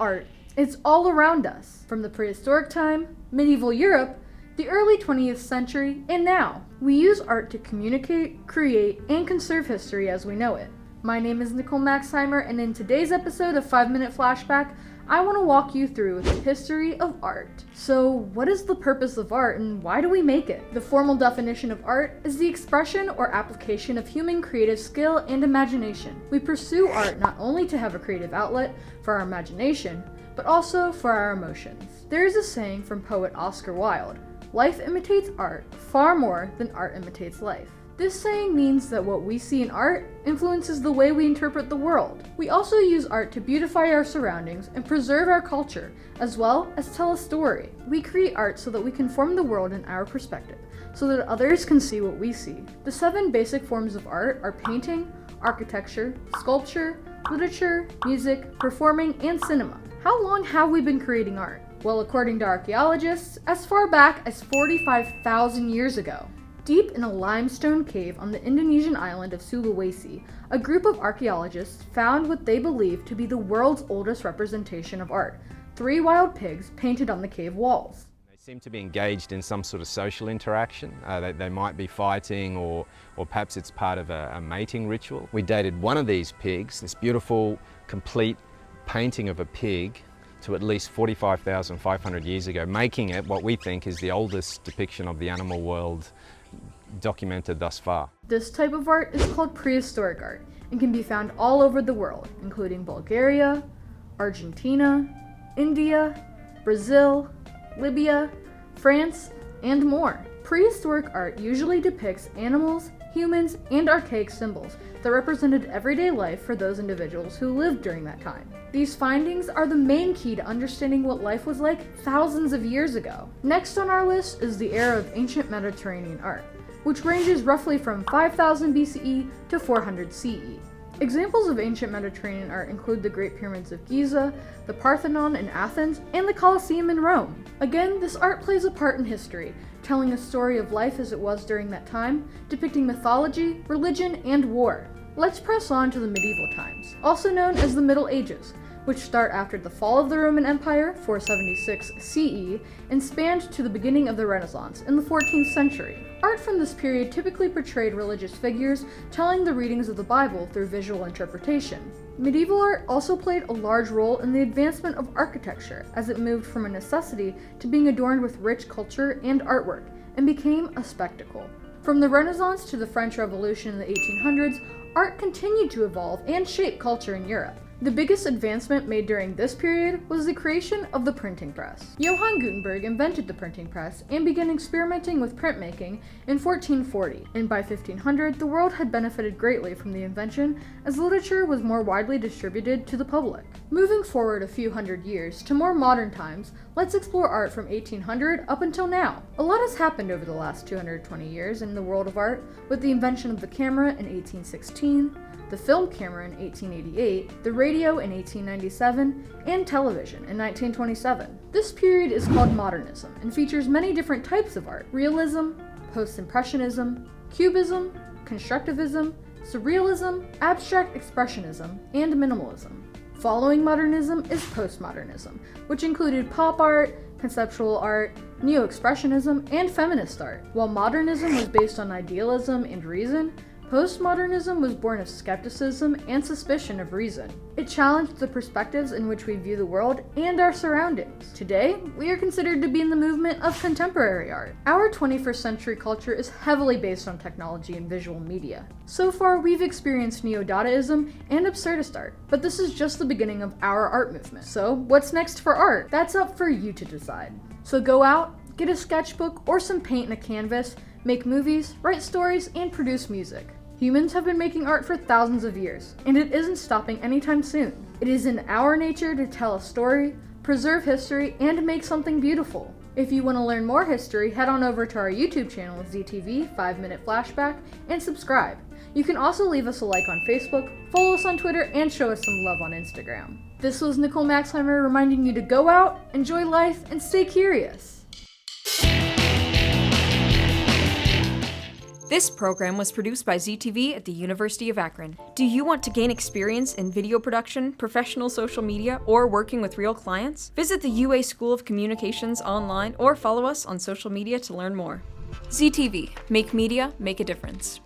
art, it's all around us, from the prehistoric time, medieval Europe, the early 20th century, and now. We use art to communicate, create, and conserve history as we know it. My name is Nicole Maxheimer, and in today's episode of 5-Minute Flashback, I want to walk you through the history of art. So, what is the purpose of art and why do we make it? The formal definition of art is the expression or application of human creative skill and imagination. We pursue art not only to have a creative outlet for our imagination, but also for our emotions. There is a saying from poet Oscar Wilde, "Life imitates art far more than art imitates life." This saying means that what we see in art influences the way we interpret the world. We also use art to beautify our surroundings and preserve our culture, as well as tell a story. We create art so that we can form the world in our perspective, so that others can see what we see. The 7 basic forms of art are painting, architecture, sculpture, literature, music, performing, and cinema. How long have we been creating art? Well, according to archaeologists, as far back as 45,000 years ago. Deep in a limestone cave on the Indonesian island of Sulawesi, a group of archaeologists found what they believed to be the world's oldest representation of art, 3 wild pigs painted on the cave walls. They seem to be engaged in some sort of social interaction. They might be fighting or perhaps it's part of a mating ritual. We dated one of these pigs, this beautiful, complete painting of a pig, to at least 45,500 years ago, making it what we think is the oldest depiction of the animal world documented thus far. This type of art is called prehistoric art and can be found all over the world, including Bulgaria, Argentina, India, Brazil, Libya, France, and more. Prehistoric art usually depicts animals, humans, and archaic symbols that represented everyday life for those individuals who lived during that time. These findings are the main key to understanding what life was like thousands of years ago. Next on our list is the era of ancient Mediterranean art, which ranges roughly from 5000 BCE to 400 CE. Examples of ancient Mediterranean art include the Great Pyramids of Giza, the Parthenon in Athens, and the Colosseum in Rome. Again, this art plays a part in history, telling a story of life as it was during that time, depicting mythology, religion, and war. Let's press on to the medieval times, also known as the Middle Ages, which start after the fall of the Roman Empire, 476 CE, and spanned to the beginning of the Renaissance in the 14th century. Art from this period typically portrayed religious figures, telling the readings of the Bible through visual interpretation. Medieval art also played a large role in the advancement of architecture, as it moved from a necessity to being adorned with rich culture and artwork, and became a spectacle. From the Renaissance to the French Revolution in the 1800s, art continued to evolve and shape culture in Europe. The biggest advancement made during this period was the creation of the printing press. Johann Gutenberg invented the printing press and began experimenting with printmaking in 1440, and by 1500 the world had benefited greatly from the invention as literature was more widely distributed to the public. Moving forward a few hundred years to more modern times, let's explore art from 1800 up until now. A lot has happened over the last 220 years in the world of art, with the invention of the camera in 1816, the film camera in 1888, the radio in 1897, and television in 1927. This period is called Modernism and features many different types of art: realism, post-impressionism, cubism, constructivism, surrealism, abstract expressionism, and minimalism. Following modernism is postmodernism, which included pop art, conceptual art, neo-expressionism, and feminist art. While modernism was based on idealism and reason, postmodernism was born of skepticism and suspicion of reason. It challenged the perspectives in which we view the world and our surroundings. Today, we are considered to be in the movement of contemporary art. Our 21st century culture is heavily based on technology and visual media. So far, we've experienced neo-Dadaism and absurdist art, but this is just the beginning of our art movement. So, what's next for art? That's up for you to decide. So go out, get a sketchbook or some paint and a canvas, make movies, write stories, and produce music. Humans have been making art for thousands of years, and it isn't stopping anytime soon. It is in our nature to tell a story, preserve history, and make something beautiful. If you want to learn more history, head on over to our YouTube channel, ZTV 5-Minute Flashback, and subscribe. You can also leave us a like on Facebook, follow us on Twitter, and show us some love on Instagram. This was Nicole Maxheimer reminding you to go out, enjoy life, and stay curious. This program was produced by ZTV at the University of Akron. Do you want to gain experience in video production, professional social media, or working with real clients? Visit the UA School of Communications online or follow us on social media to learn more. ZTV, make media, make a difference.